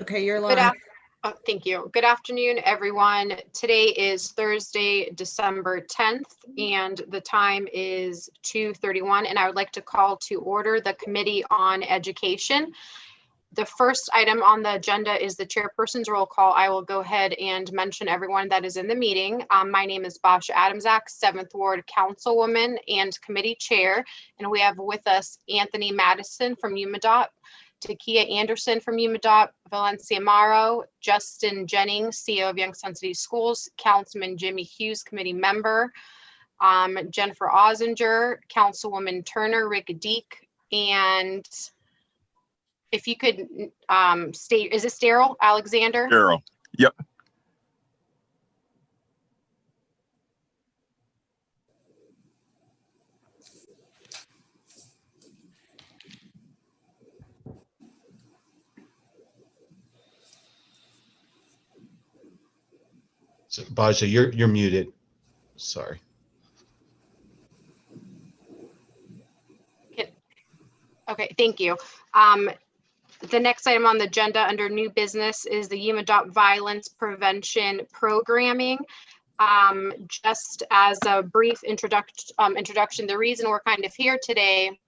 Okay, you're Good live. Thank you. Good afternoon, everyone. Today is Thursday, December 10th, and the time is 2:31, and I would like to call to order the Committee on Education. The first item on the agenda is the chairperson's roll call. I will go ahead and mention everyone that is in the meeting. My name is Basha Adamczak, 7th Ward Councilwoman and Committee Chair, and we have with us Anthony Madison from UMaDOT, Takia Anderson from UMaDOT, Valencia Morrow, Justin Jennings, CEO of Youngstown City Schools, Councilman Jimmy Hughes, committee member, Jennifer Ozinger, Councilwoman Turner, Rick Deek, and if you could state, is it Daryl Alexander? Daryl, yep. So, Baja, you're muted. Sorry. Okay, thank you. The next item on the agenda under new business is the UMaDOT violence prevention programming. Just as a brief introduction, the reason we're kind of here today,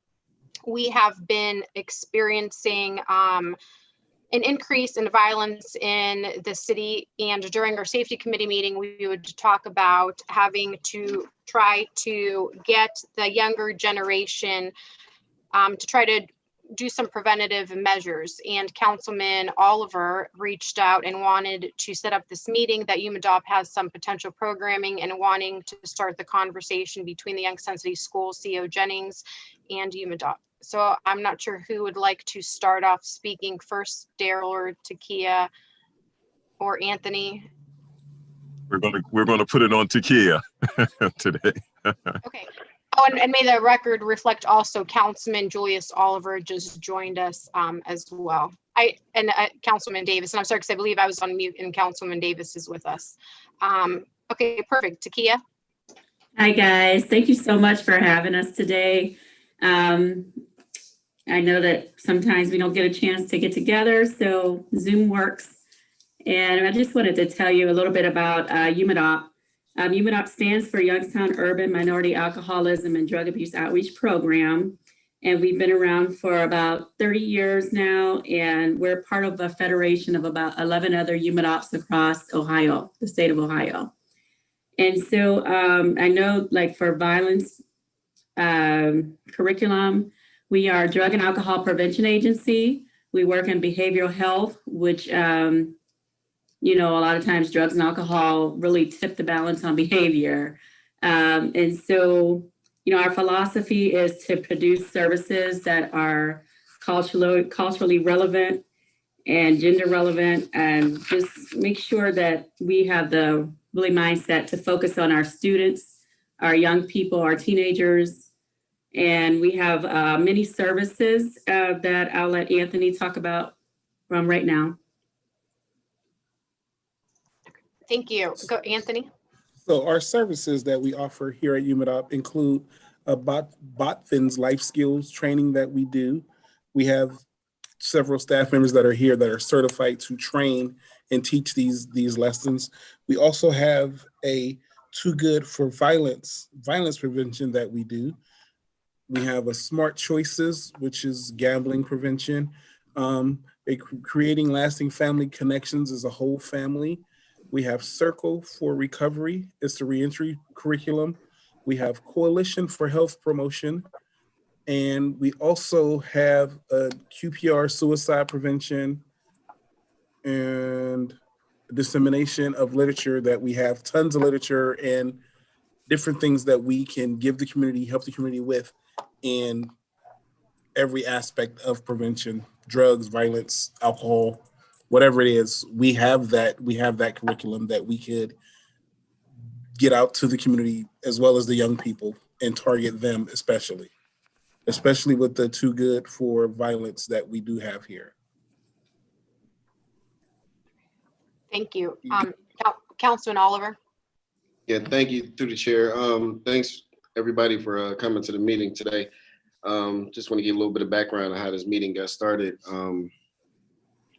we have been experiencing an increase in violence in the city, and during our safety committee meeting, we would talk about having to try to get the younger generation to try to do some preventative measures. And Councilman Oliver reached out and wanted to set up this meeting that UMaDOT has some potential programming and wanting to start the conversation between the Youngstown City Schools CEO Jennings and UMaDOT. So I'm not sure who would like to start off speaking first, Daryl or Takia or Anthony. We're gonna put it on Takia today. Okay. Oh, and may the record reflect also Councilman Julius Oliver just joined us as well. Councilman Davis, and I'm sorry because I believe I was on mute and Councilman Davis is with us. Okay, perfect. Takia. Hi guys, thank you so much for having us today. I know that sometimes we don't get a chance to get together, so Zoom works. And I just wanted to tell you a little bit about UMaDOT. UMaDOT stands for Youngstown Urban Minority Alcoholism and Drug Abuse Outreach Program. And we've been around for about 30 years now, and we're part of a federation of about 11 other UMaDOTs across Ohio, the state of Ohio. And so I know like for violence curriculum, we are a drug and alcohol prevention agency. We work in behavioral health, which you know, a lot of times drugs and alcohol really tip the balance on behavior. And so, you know, our philosophy is to produce services that are culturally relevant and gender relevant, and just make sure that we have the really mindset to focus on our students, our young people, our teenagers. And we have many services that I'll let Anthony talk about from right now. Thank you. Go, Anthony. So our services that we offer here at UMaDOT include BOTFIN's life skills training that we do. We have several staff members that are here that are certified to train and teach these lessons. We also have a Too Good for Violence prevention that we do. We have a Smart Choices, which is gambling prevention. Creating lasting family connections as a whole family. We have Circle for Recovery. It's the reentry curriculum. We have Coalition for Health Promotion. And we also have a QPR suicide prevention and dissemination of literature that we have tons of literature and different things that we can give the community, help the community with in every aspect of prevention, drugs, violence, alcohol, whatever it is. We have that curriculum that we could get out to the community as well as the young people and target them especially with the Too Good for Violence that we do have here. Thank you. Councilman Oliver. Yeah, thank you through the chair. Thanks everybody for coming to the meeting today. Just want to give a little bit of background on how this meeting got started.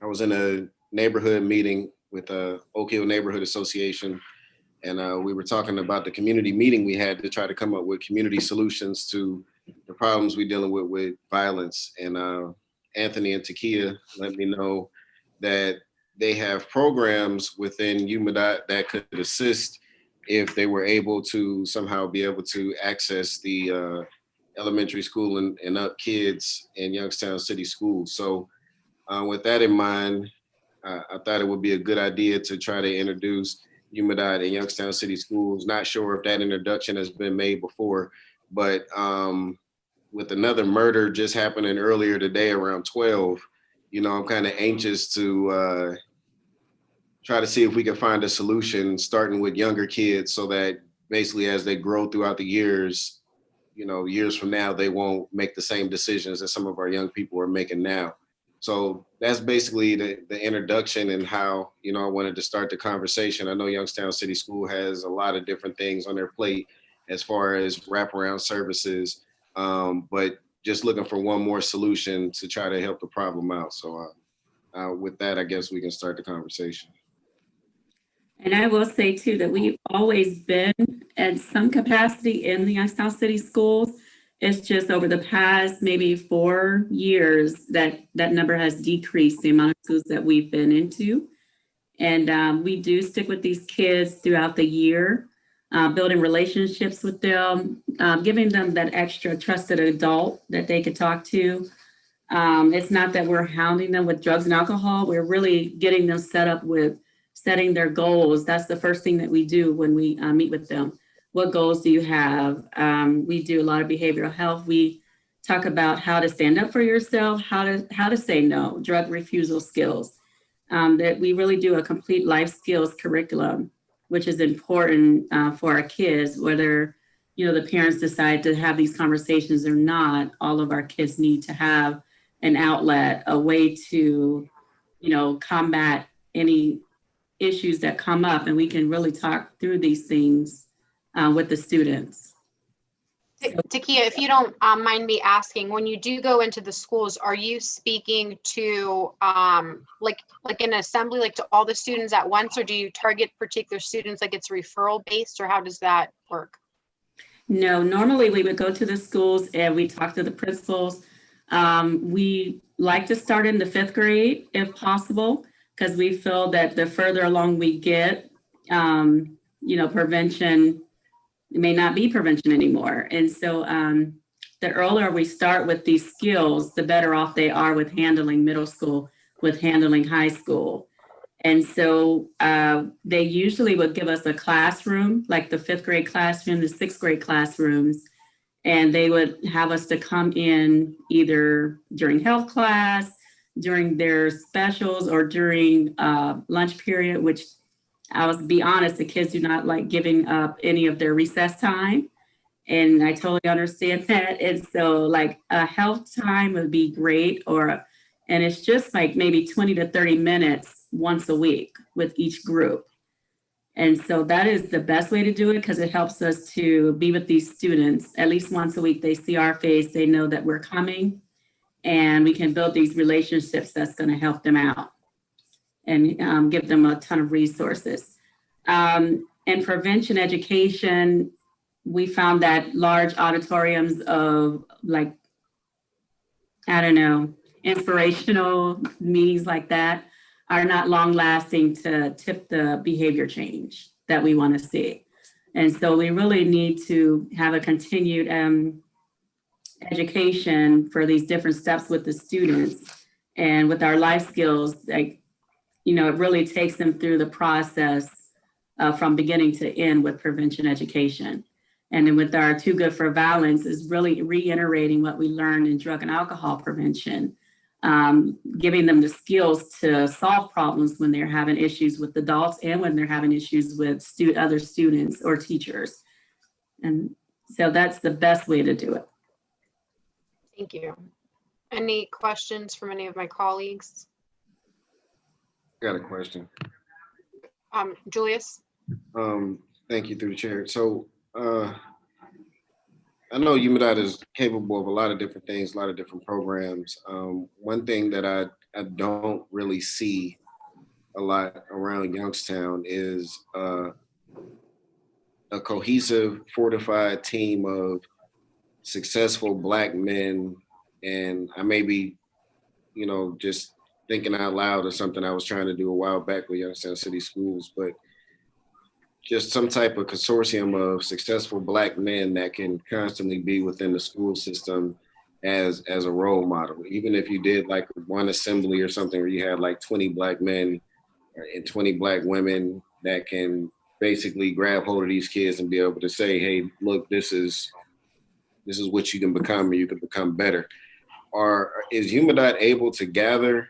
I was in a neighborhood meeting with Oak Hill Neighborhood Association. And we were talking about the community meeting we had to try to come up with community solutions to the problems we're dealing with violence. And Anthony and Takia let me know that they have programs within UMADOT that could assist if they were able to somehow be able to access the elementary school and up kids in Youngstown City Schools. So with that in mind, I thought it would be a good idea to try to introduce UMADOT and Youngstown City Schools. Not sure if that introduction has been made before, but with another murder just happening earlier today around 12, you know, I'm kind of anxious to try to see if we can find a solution starting with younger kids so that basically as they grow throughout the years, you know, years from now, they won't make the same decisions that some of our young people are making now. So that's basically the introduction and how, you know, I wanted to start the conversation. I know Youngstown City School has a lot of different things on their plate as far as wraparound services, but just looking for one more solution to try to help the problem out. So with that, I guess we can start the conversation. And I will say too, that we've always been at some capacity in the Youngstown City Schools. It's just over the past maybe 4 years that number has decreased, the amount of schools that we've been into. And we do stick with these kids throughout the year, building relationships with them, giving them that extra trusted adult that they could talk to. It's not that we're hounding them with drugs and alcohol. We're really getting them set up with setting their goals. That's the first thing that we do when we meet with them. What goals do you have? We do a lot of behavioral health. We talk about how to stand up for yourself, how to say no, drug refusal skills. That we really do a complete life skills curriculum, which is important for our kids, whether, you know, the parents decide to have these conversations or not. All of our kids need to have an outlet, a way to, you know, combat any issues that come up, and we can really talk through these things with the students. Takia, if you don't mind me asking, when you do go into the schools, are you speaking to like an assembly, like to all the students at once, or do you target particular students, like it's referral based, or how does that work? No, normally we would go to the schools and we talk to the principals. We like to start in the 5th grade if possible, because we feel that the further along we get, you know, prevention may not be prevention anymore. And so the earlier we start with these skills, the better off they are with handling middle school, with handling high school. And so they usually would give us a classroom, like the 5th grade classroom, the 6th grade classrooms, and they would have us to come in either during health class, during their specials, or during lunch period, which I was be honest, the kids do not like giving up any of their recess time. And I totally understand that. And so like a health time would be great, and it's just like maybe 20 to 30 minutes once a week with each group. And so that is the best way to do it, because it helps us to be with these students at least once a week. They see our face, they know that we're coming, and we can build these relationships that's going to help them out and give them a ton of resources. And prevention education, we found that large auditoriums of like, I don't know, inspirational meetings like that are not long lasting to tip the behavior change that we want to see. And so we really need to have a continued education for these different steps with the students, and with our life skills, like, you know, it really takes them through the process from beginning to end with prevention education. And then with our Too Good for Violence is really reiterating what we learned in drug and alcohol prevention, giving them the skills to solve problems when they're having issues with adults and when they're having issues with other students or teachers. And so that's the best way to do it. Thank you. Any questions from any of my colleagues? I got a question. Julius? Thank you, through the chair. So I know UMADOT is capable of a lot of different things, a lot of different programs. One thing that I don't really see a lot around Youngstown is a cohesive, fortified team of successful Black men. And I may be, just thinking out loud or something I was trying to do a while back with Youngstown City Schools, but just some type of consortium of successful Black men that can constantly be within the school system as a role model. Even if you did like one assembly or something where you had like 20 Black men and 20 Black women that can basically grab hold of these kids and be able to say, hey, look, this is what you can become, and you can become better. Is UMaDOT able to gather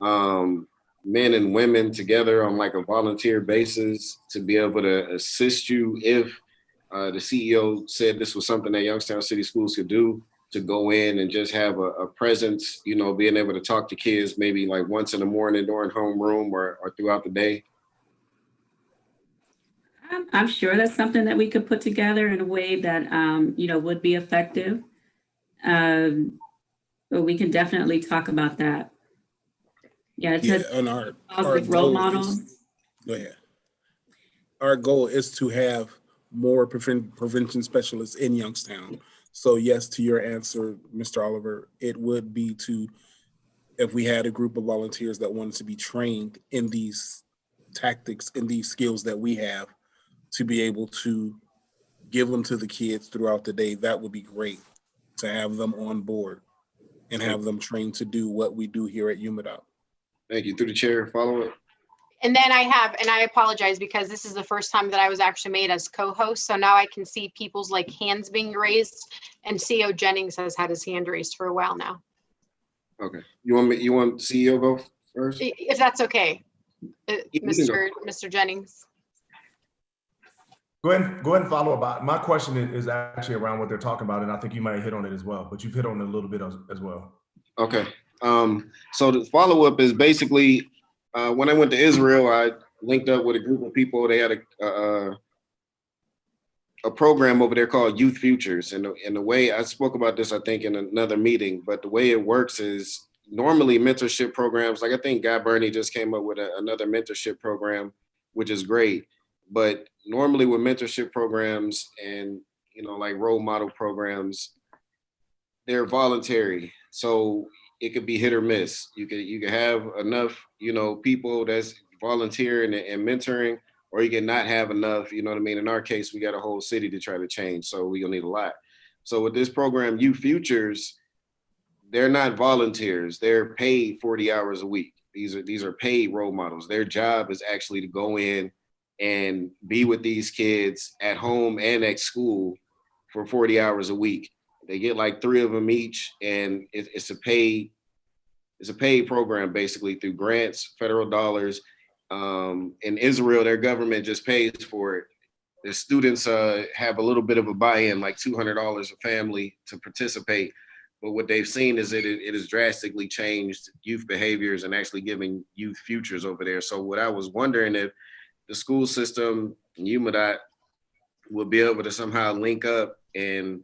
men and women together on like a volunteer basis to be able to assist you if the CEO said this was something that Youngstown City Schools could do, to go in and just have a presence, being able to talk to kids maybe like once in the morning during homeroom or throughout the day? I'm sure that's something that we could put together in a way that, would be effective. But we can definitely talk about that. Yeah, it says and our positive role goal models. go ahead. Our goal is to have more prevention specialists in Youngstown. So yes, to your answer, Mr. Oliver, it would be if we had a group of volunteers that wanted to be trained in these tactics, in these skills that we have, to be able to give them to the kids throughout the day, that would be great, to have them on board and have them trained to do what we do here at UMaDOT. Thank you. Through the chair, follow it. And then I apologize because this is the first time that I was actually made as co-host. So now I can see people's like hands being raised, and CEO Jennings has had his hand raised for a while now. Okay. You want CEO go first? If that's okay, Mr. Jennings. Go ahead and follow about. My question is actually around what they're talking about, and I think you might hit on it as well, but you've hit on it a little bit as well. Okay. So the follow-up is basically, when I went to Israel, I linked up with a group of people. They had a program over there called Youth Futures. And the way I spoke about this, I think in another meeting, but the way it works is normally mentorship programs, like I think Guy Burney just came up with another mentorship program, which is great. But normally with mentorship programs and, like role model programs, they're voluntary. So it could be hit or miss. You could have enough, people that's volunteering and mentoring, or you can not have enough, you know what I mean? In our case, we got a whole city to try to change, so we're gonna need a lot. So with this program, Youth Futures, they're not volunteers. They're paid 40 hours a week. These are paid role models. Their job is actually to go in and be with these kids at home and at school for 40 hours a week. They get like 3 of them each, and it's a paid program basically through grants, federal dollars. In Israel, their government just pays for it. The students have a little bit of a buy-in, like $200 a family to participate. But what they've seen is it has drastically changed youth behaviors and actually giving youth futures over there. So what I was wondering, if the school system and UMaDOT will be able to somehow link up and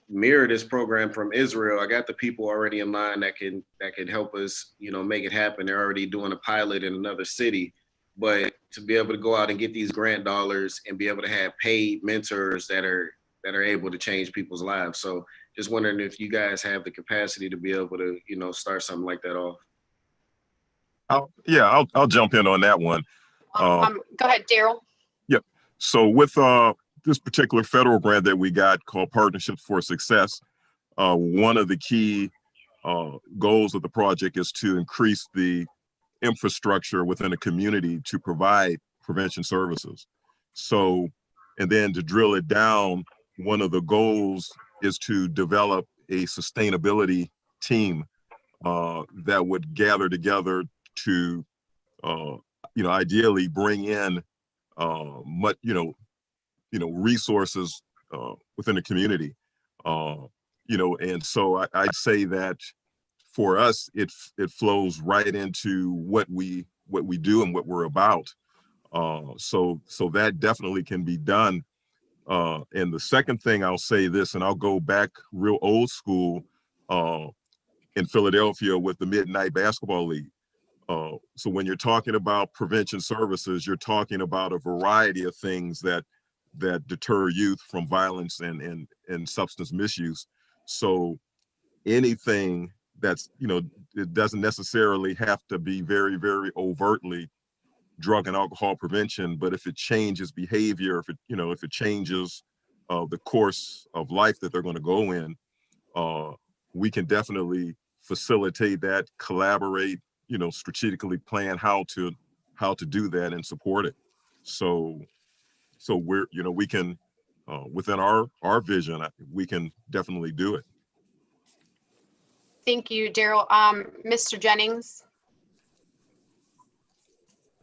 mirror this program from Israel. I got the people already in line that can help us, make it happen. They're already doing a pilot in another city, but to be able to go out and get these grant dollars and be able to have paid mentors that are able to change people's lives. So just wondering if you guys have the capacity to be able to, start something like that off. I'll jump in on that one. Go ahead, Daryl. Yep. So with this particular federal grant that we got called Partnerships for Success, one of the key goals of the project is to increase the infrastructure within a community to provide prevention services. So, and then to drill it down, one of the goals is to develop a sustainability team that would gather together to, ideally bring in resources within the community, and so I'd say that for us, it flows right into what we do and what we're about. So that definitely can be done. And the second thing I'll say this, and I'll go back real old school in Philadelphia with the Midnight Basketball League. So when you're talking about prevention services, you're talking about a variety of things that deter youth from violence and substance misuse. So anything that's, it doesn't necessarily have to be very, very overtly drug and alcohol prevention, but if it changes behavior, if it changes the course of life that they're going to go in, we can definitely facilitate that, collaborate, strategically plan how to do that and support it. So we're, we can, within our vision, we can definitely do it. Thank you, Daryl. Mr. Jennings.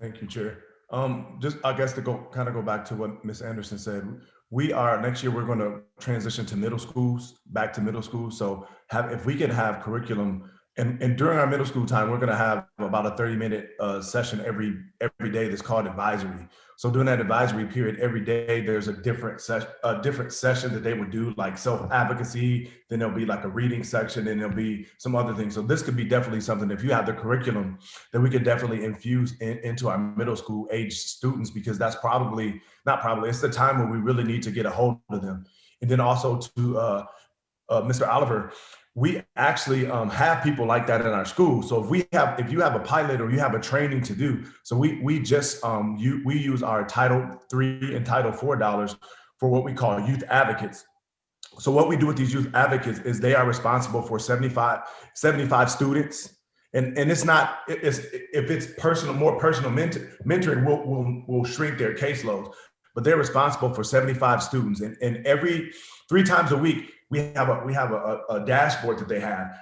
Thank you, Chair. Just, I guess to go back to what Ms. Anderson said, next year, we're going to transition to back to middle school. So if we can have curriculum, and during our middle school time, we're going to have about a 30-minute session every day that's called advisory. So during that advisory period, every day there's a different session that they would do, like self-advocacy. Then there'll be like a reading section, and there'll be some other things. So this could be definitely something, if you have the curriculum, that we could definitely infuse into our middle school age students, because that's it's the time where we really need to get a hold of them. And then also to Mr. Oliver, we actually have people like that in our school. So if you have a pilot or you have a training to do, so we just we use our Title III and Title IV dollars for what we call youth advocates. So what we do with these youth advocates is they are responsible for 75 students. And if it's more personal mentoring, we'll shrink their caseloads, but they're responsible for 75 students. And every 3 times a week, we have a dashboard that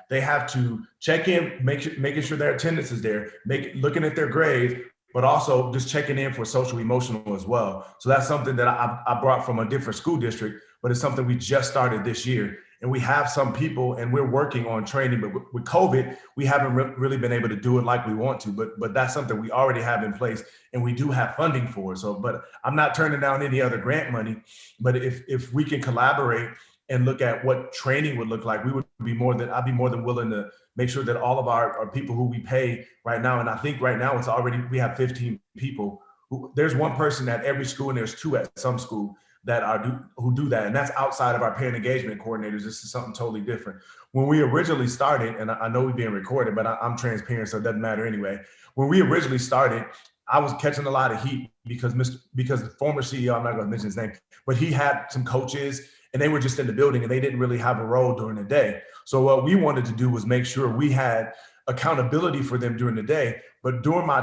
they have to check in, making sure their attendance is there, looking at their grades, but also just checking in for social emotional as well. So that's something that I brought from a different school district, but it's something we just started this year. And we have some people, and we're working on training, but with COVID, we haven't really been able to do it like we want to, but that's something we already have in place, and we do have funding for. So, but I'm not turning down any other grant money, but if we can collaborate and look at what training would look like, I'd be more than willing to make sure that all of our people who we pay right now, and I think right now we have 15 people. There's one person at every school, and there's 2 at some school who do that, and that's outside of our parent engagement coordinators. This is something totally different. When we originally started, and I know we're being recorded, but I'm transparent, so it doesn't matter anyway. When we originally started, I was catching a lot of heat because the former CEO, I'm not going to mention his name, but he had some coaches, and they were just in the building, and they didn't really have a role during the day. So what we wanted to do was make sure we had accountability for them during the day. But during my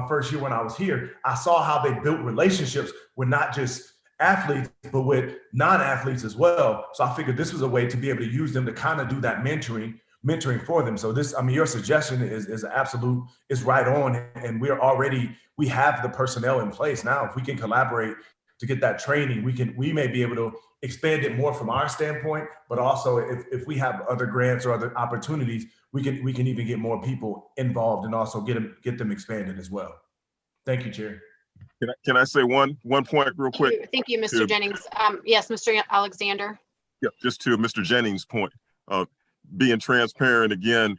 first year when I was here, I saw how they built relationships with not just athletes, but with non-athletes as well. So I figured this was a way to be able to use them to kind of do that mentoring for them. So your suggestion is absolute, is right on. And we have the personnel in place now. If we can collaborate to get that training, we may be able to expand it more from our standpoint, but also if we have other grants or other opportunities, we can even get more people involved and also get them expanded as well. Thank you, Chair. Can I say one point real quick? Thank you, Mr. Jennings. Yes, Mr. Alexander. Yeah, just to Mr. Jennings' point, being transparent again,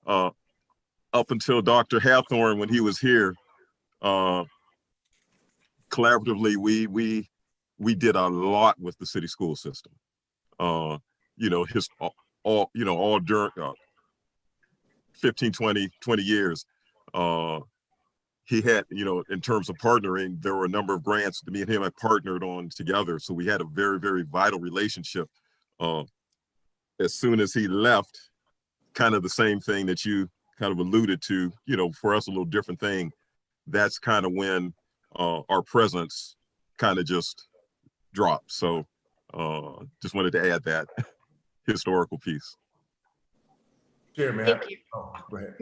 up until Dr. Hathorn, when he was here, collaboratively, we did a lot with the city school system. All during 15, 20 years, he had, in terms of partnering, there were a number of grants that me and him had partnered on together. So we had a very, very vital relationship. As soon as he left, kind of the same thing that you kind of alluded to, for us, a little different thing. That's kind of when our presence kind of just dropped. So just wanted to add that historical piece. Chair, man. Thank you. Go ahead.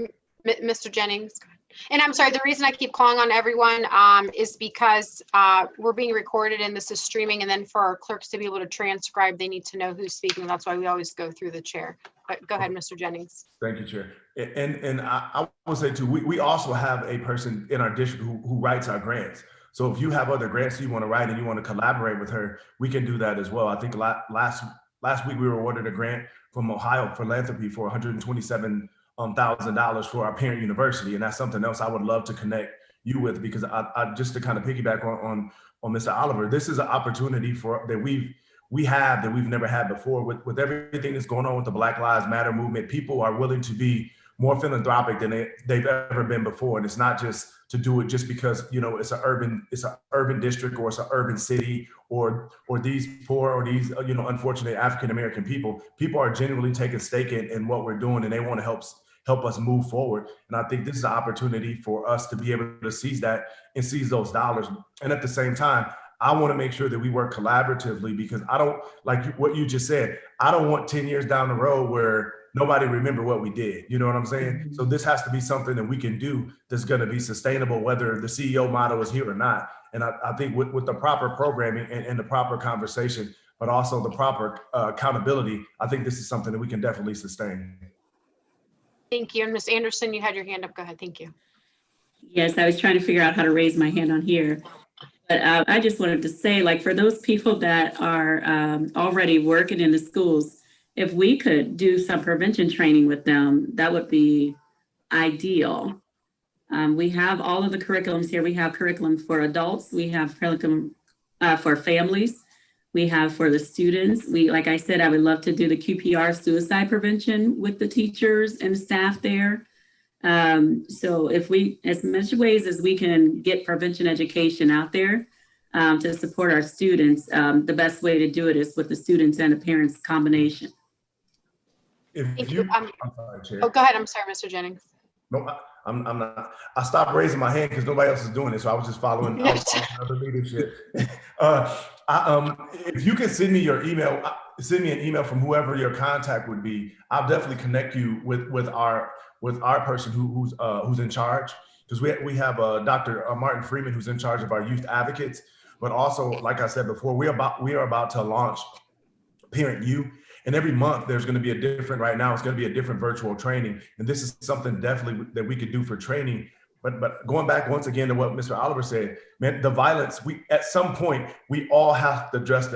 Mr. Jennings. And I'm sorry, the reason I keep calling on everyone is because we're being recorded and this is streaming, and then for our clerks to be able to transcribe, they need to know who's speaking. That's why we always go through the chair. But go ahead, Mr. Jennings. Thank you, Chair. And I will say too, we also have a person in our district who writes our grants. So if you have other grants you want to write and you want to collaborate with her, we can do that as well. I think last week we were awarded a grant from Ohio Philanthropy for $127 $1,000 for our parent university. And that's something else I would love to connect you with, because I just to kind of piggyback on Mr. Oliver, this is an opportunity that we've never had before with everything that's going on with the Black Lives Matter movement. People are willing to be more philanthropic than they've ever been before. And it's not just to do it just because, it's an urban district, or it's an urban city, or these poor, or these, unfortunate African-American people. People are genuinely taking stake in what we're doing, and they want to help us move forward. And I think this is an opportunity for us to be able to seize that and seize those dollars. And at the same time, I want to make sure that we work collaboratively, because I don't, like what you just said, I don't want 10 years down the road where nobody remember what we did. You know what I'm saying? So this has to be something that we can do that's going to be sustainable, whether the CEO model is here or not. And I think with the proper programming and the proper conversation, but also the proper accountability, I think this is something that we can definitely sustain. Thank you. And Ms. Anderson, you had your hand up. Go ahead. Thank you. Yes, I was trying to figure out how to raise my hand on here. But I just wanted to say, like, for those people that are already working in the schools, if we could do some prevention training with them, that would be ideal. We have all of the curriculums here. We have curriculum for adults. We have curriculum for families. We have for the students. Like I said, I would love to do the QPR suicide prevention with the teachers and staff there. So if we, as much ways as we can get prevention education out there to support our students, the best way to do it is with the students and the parents combination. Thank you. I'm sorry, Chair. Oh, go ahead. I'm sorry, Mr. Jennings. No, I'm not. I stopped raising my hand because nobody else is doing it, so I was just following other leadership. If you can send me your email, send me an email from whoever your contact would be. I'll definitely connect you with our person who's in charge, because we have Dr. Martin Freeman, who's in charge of our youth advocates. But also, like I said before, we are about to launch Parent U. And every month there's going to be a different, right now it's going to be a different virtual training. And this is something definitely that we could do for training. But going back once again to what Mr. Oliver said, man, the violence, at some point, we all have to address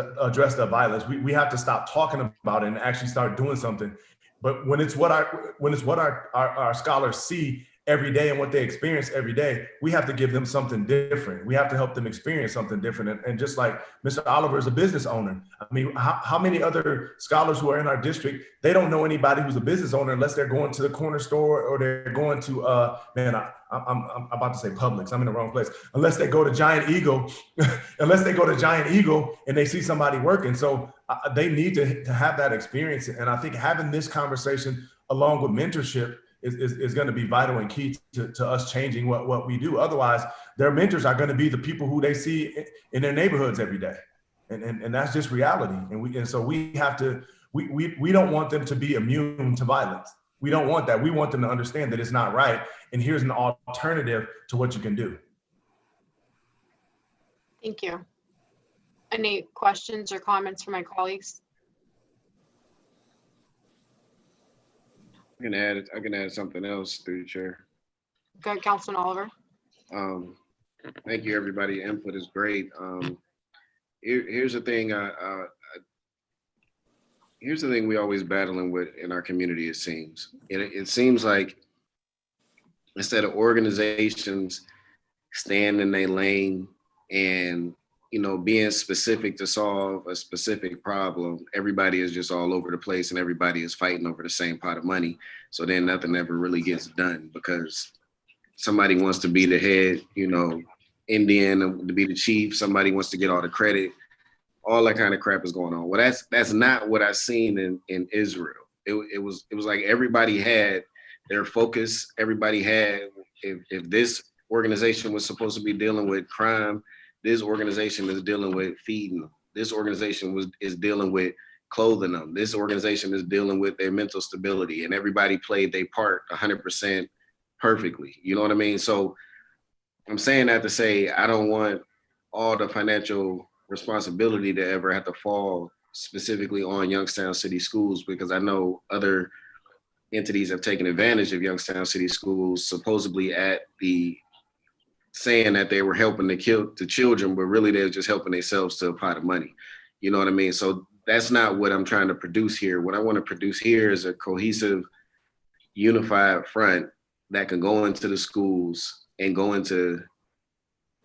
the violence. We have to stop talking about it and actually start doing something. But when it's what our scholars see every day and what they experience every day, we have to give them something different. We have to help them experience something different. And just like Mr. Oliver is a business owner, I mean, how many other scholars who are in our district, they don't know anybody who's a business owner unless they're going to the corner store, or they're going to, I'm about to say Publix, I'm in the wrong place. Unless they go to Giant Eagle, and they see somebody working. So they need to have that experience. And I think having this conversation along with mentorship is going to be vital and key to us changing what we do. Otherwise, their mentors are going to be the people who they see in their neighborhoods every day. And that's just reality. And so we have to, we don't want them to be immune to violence. We don't want that. We want them to understand that it's not right. And here's an alternative to what you can do. Thank you. Any questions or comments from my colleagues? I can add something else through the chair. Go ahead, Councilman Oliver. Thank you, everybody. Input is great. Here's the thing. Here's the thing we always battling with in our community. It seems like instead of organizations staying in their lane and being specific to solve a specific problem, everybody is just all over the place and everybody is fighting over the same pot of money. So then nothing ever really gets done because somebody wants to be the head, Indian to be the chief. Somebody wants to get all the credit. All that kind of crap is going on. Well, that's not what I've seen in Israel. It was like everybody had their focus. Everybody had, if this organization was supposed to be dealing with crime, this organization is dealing with feeding them. This organization is dealing with clothing them. This organization is dealing with their mental stability, and everybody played their part 100% perfectly. You know what I mean? So I'm saying that to say, I don't want all the financial responsibility to ever have to fall specifically on Youngstown City Schools, because I know other entities have taken advantage of Youngstown City Schools, supposedly at the saying that they were helping to kill the children, but really they're just helping themselves to a pot of money. You know what I mean? So that's not what I'm trying to produce here. What I want to produce here is a cohesive unified front that can go into the schools and go into,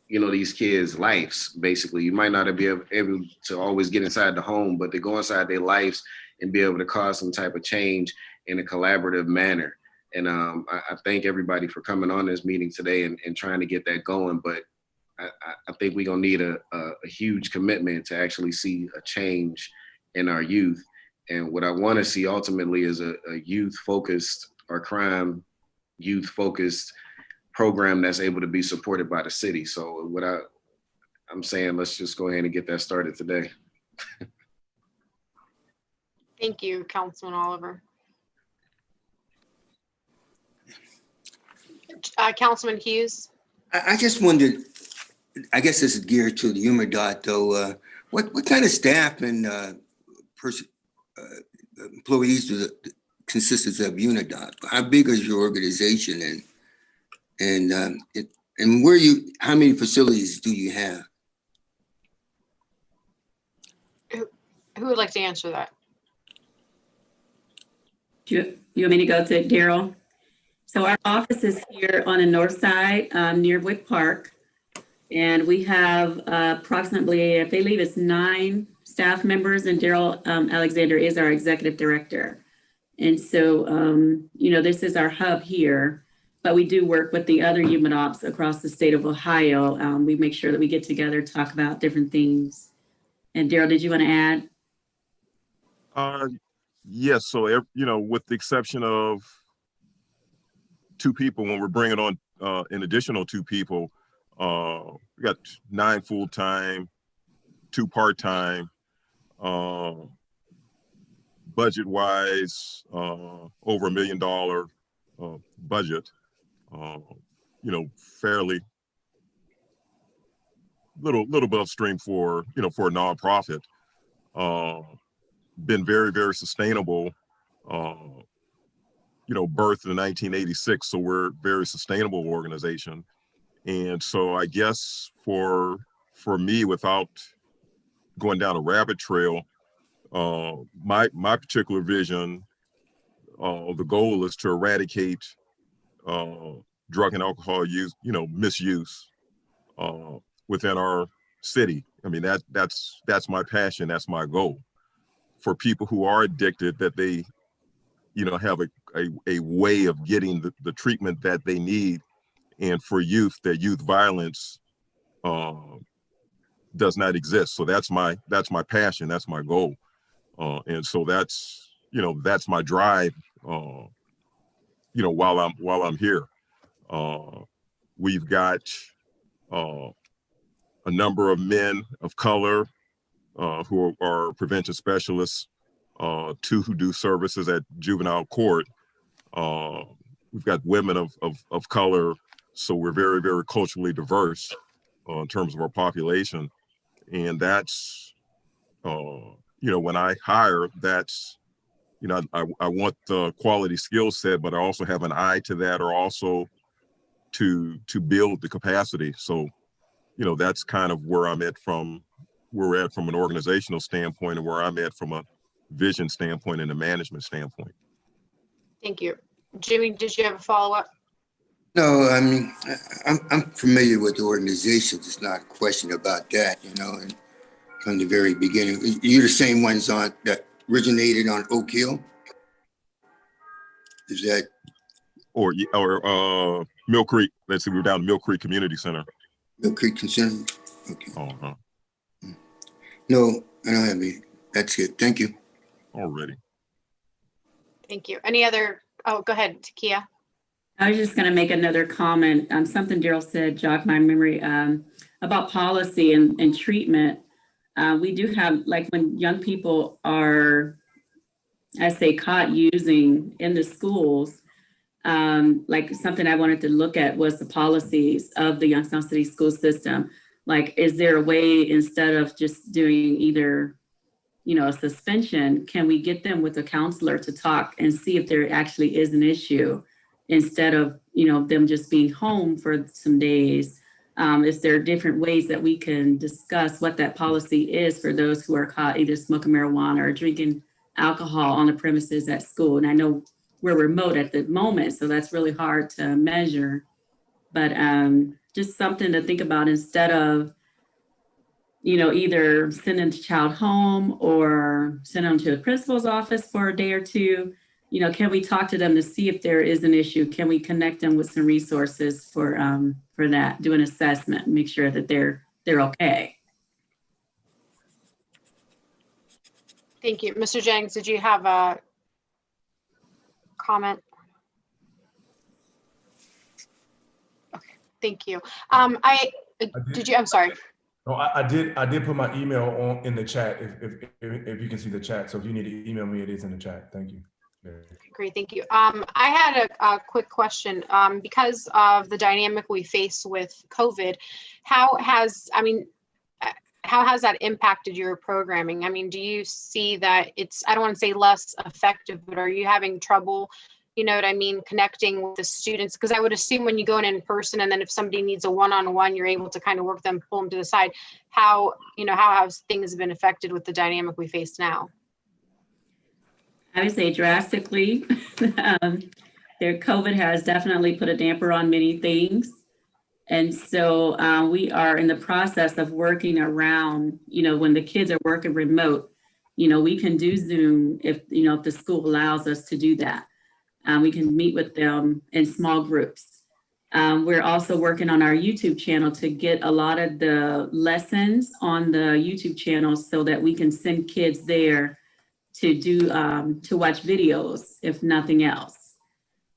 these kids' lives. Basically, you might not be able to always get inside the home, but to go inside their lives and be able to cause some type of change in a collaborative manner. And I thank everybody for coming on this meeting today and trying to get that going. But I think we're gonna need a huge commitment to actually see a change in our youth. And what I want to see ultimately is a youth-focused or crime youth-focused program that's able to be supported by the city. So what I'm saying, let's just go ahead and get that started today. Thank you, Councilman Oliver. Councilman Hughes. I just wondered, I guess this is geared to the UMaDOT though, what kind of staff and employees consists of UMaDOT? How big is your organization, and where how many facilities do you have? Who would like to answer that? You want me to go to Daryl? So our office is here on the north side, near Wick Park. And we have approximately, I believe it's 9 staff members, and Daryl Alexander is our executive director. And so, this is our hub here, but we do work with the other UMaDOTs across the state of Ohio. We make sure that we get together, talk about different things. And Daryl, did you want to add? Yes. So, with the exception of 2 people, when we're bringing on an additional 2 people, we got 9 full-time, 2 part-time. Budget-wise, over $1 million budget. Fairly little above stream for for a nonprofit. Been very, very sustainable. Birthed in 1986, so we're a very sustainable organization. And so I guess for me, without going down a rabbit trail, my particular vision, the goal is to eradicate drug and alcohol use, misuse within our city. I mean, that's my passion. That's my goal. For people who are addicted, that they, have a way of getting the treatment that they need. And for youth, that youth violence does not exist. So that's my passion. That's my goal. And so that's my drive, while I'm here. We've got a number of men of color who are prevention specialists, 2 who do services at juvenile court. We've got women of color, so we're very, very culturally diverse in terms of our population. And that's, when I hire, that's, I want the quality skill set, but I also have an eye to that, or also to build the capacity. So, that's kind of where I'm at from an organizational standpoint, and where I'm at from a vision standpoint and a management standpoint. Thank you. Jimmy, did you have a follow-up? No, I mean, I'm familiar with the organization. It's not a question about that, and from the very beginning. You're the same ones that originated on Oak Hill? Is that? Or Mill Creek. Let's see, we're down to Mill Creek Community Center. Mill Creek Concern? Okay. Uh-huh. No, I don't have any. That's it. Thank you. Already. Thank you. Any other? Oh, go ahead, Takia. I was just going to make another comment. Something Daryl said jogged my memory about policy and treatment. We do have, like, when young people are, I say, caught using in the schools, like something I wanted to look at was the policies of the Youngstown City school system. Like, is there a way, instead of just doing either, a suspension, can we get them with a counselor to talk and see if there actually is an issue, instead of, them just being home for some days? Is there different ways that we can discuss what that policy is for those who are caught either smoking marijuana or drinking alcohol on the premises at school? And I know we're remote at the moment, so that's really hard to measure. But just something to think about instead of, either sending the child home or send them to the principal's office for a day or two. Can we talk to them to see if there is an issue? Can we connect them with some resources for that? Do an assessment, make sure that they're okay. Thank you. Mr. Jennings, did you have a comment? Okay, thank you. Did you, I'm sorry. No, I did put my email on in the chat if you can see the chat. So if you need to email me, it is in the chat. Thank you. Yeah. Great, thank you. I had a quick question. Because of the dynamic we face with COVID, how has that impacted your programming? I mean, do you see that it's, I don't want to say less effective, but are you having trouble, connecting with the students? Because I would assume when you go in person, and then if somebody needs a one-on-one, you're able to kind of work them, pull them to the side. How have things been affected with the dynamic we face now? I would say drastically. COVID has definitely put a damper on many things. And so we are in the process of working around, when the kids are working remote, we can do Zoom if the school allows us to do that. We can meet with them in small groups. We're also working on our YouTube channel to get a lot of the lessons on the YouTube channel so that we can send kids there to watch videos, if nothing else.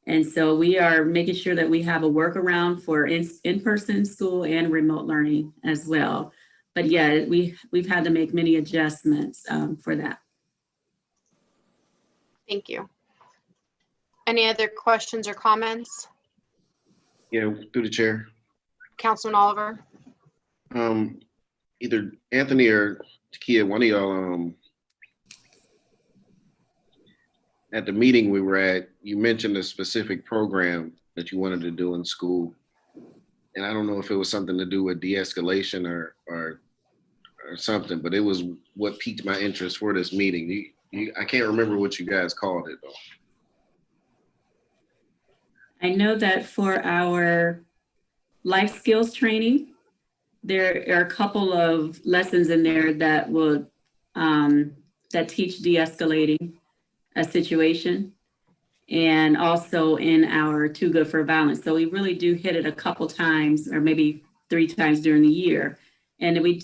And so we are making sure that we have a workaround for in-person school and remote learning as well. But yeah, we've had to make many adjustments for that. Thank you. Any other questions or comments? Yeah, through the chair. Councilman Oliver? Either Anthony or Takia, one of y'all, at the meeting we were at, you mentioned a specific program that you wanted to do in school. And I don't know if it was something to do with de-escalation or something, but it was what piqued my interest for this meeting. I can't remember what you guys called it though. I know that for our life skills training, there are a couple of lessons in there that will that teach de-escalating a situation, and also in our Too Good for Violence. So we really do hit it a couple times, or maybe 3 times during the year. And we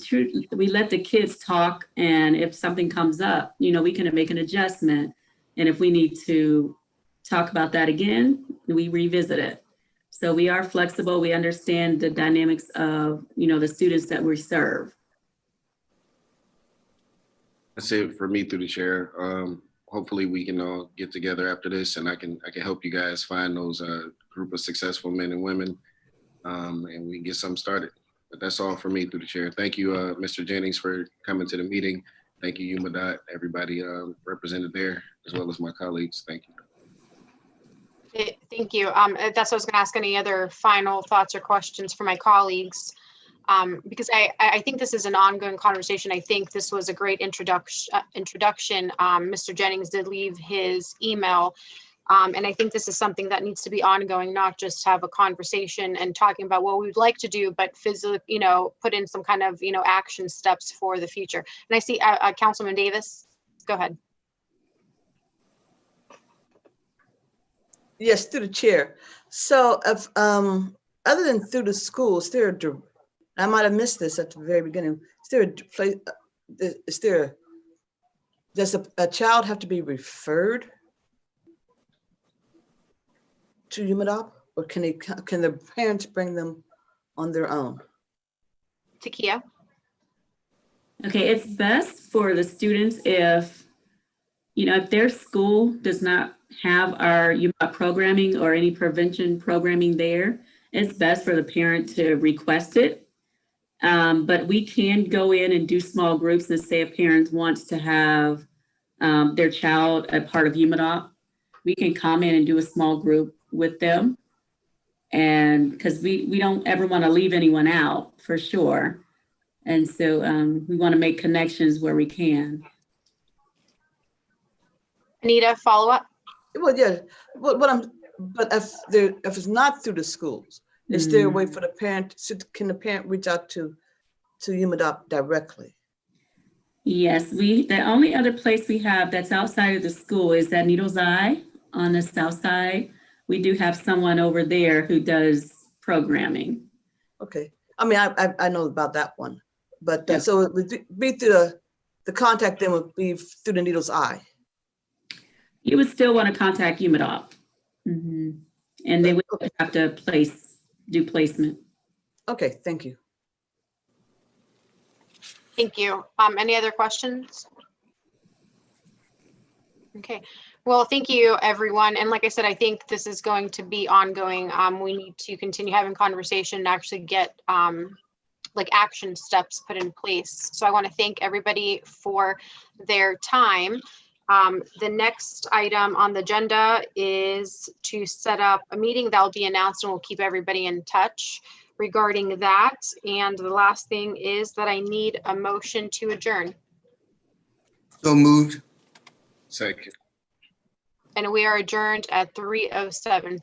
let the kids talk, and if something comes up, we can make an adjustment. And if we need to talk about that again, we revisit it. So we are flexible. We understand the dynamics of, the students that we serve. That's it for me through the chair. Hopefully we can all get together after this, and I can help you guys find those group of successful men and women, and we can get something started. But that's all for me through the chair. Thank you, Mr. Jennings, for coming to the meeting. Thank you, UMaDOT, everybody represented there, as well as my colleagues. Thank you. Thank you. That's what I was going to ask. Any other final thoughts or questions for my colleagues? Because I think this is an ongoing conversation. I think this was a great introduction. Mr. Jennings did leave his email. And I think this is something that needs to be ongoing, not just have a conversation and talking about what we'd like to do, but physically, put in some kind of, action steps for the future. And I see Councilman Davis, go ahead. Yes, through the chair. So if, other than through the schools, I might have missed this at the very beginning. Does a child have to be referred to UMaDOT, or can the parents bring them on their own? Takia? Okay, it's best for the students if their school does not have our UMaDOT programming or any prevention programming there, it's best for the parent to request it. But we can go in and do small groups, and say a parent wants to have their child a part of UMaDOT, we can come in and do a small group with them. And because we don't ever want to leave anyone out, for sure. And so we want to make connections where we can. Anita, follow up? Well, yeah, but if it's not through the schools, is there a way for the parent, can the parent reach out to UMADOP directly? Yes, the only other place we have that's outside of the school is at Needles Eye on the south side. We do have someone over there who does programming. Okay, I mean, I know about that one, but Yep. so it would be through the contact then would be through the Needles Eye. You would still want to contact UMADOP. And they would have to do placement. Okay, thank you. Thank you. Any other questions? Okay, well, thank you, everyone. And like I said, I think this is going to be ongoing. We need to continue having conversation and actually get like action steps put in place. So I want to thank everybody for their time. The next item on the agenda is to set up a meeting that will be announced, and we'll keep everybody in touch regarding that. And the last thing is that I need a motion to adjourn. So moved. Second. And we are adjourned at 3:07.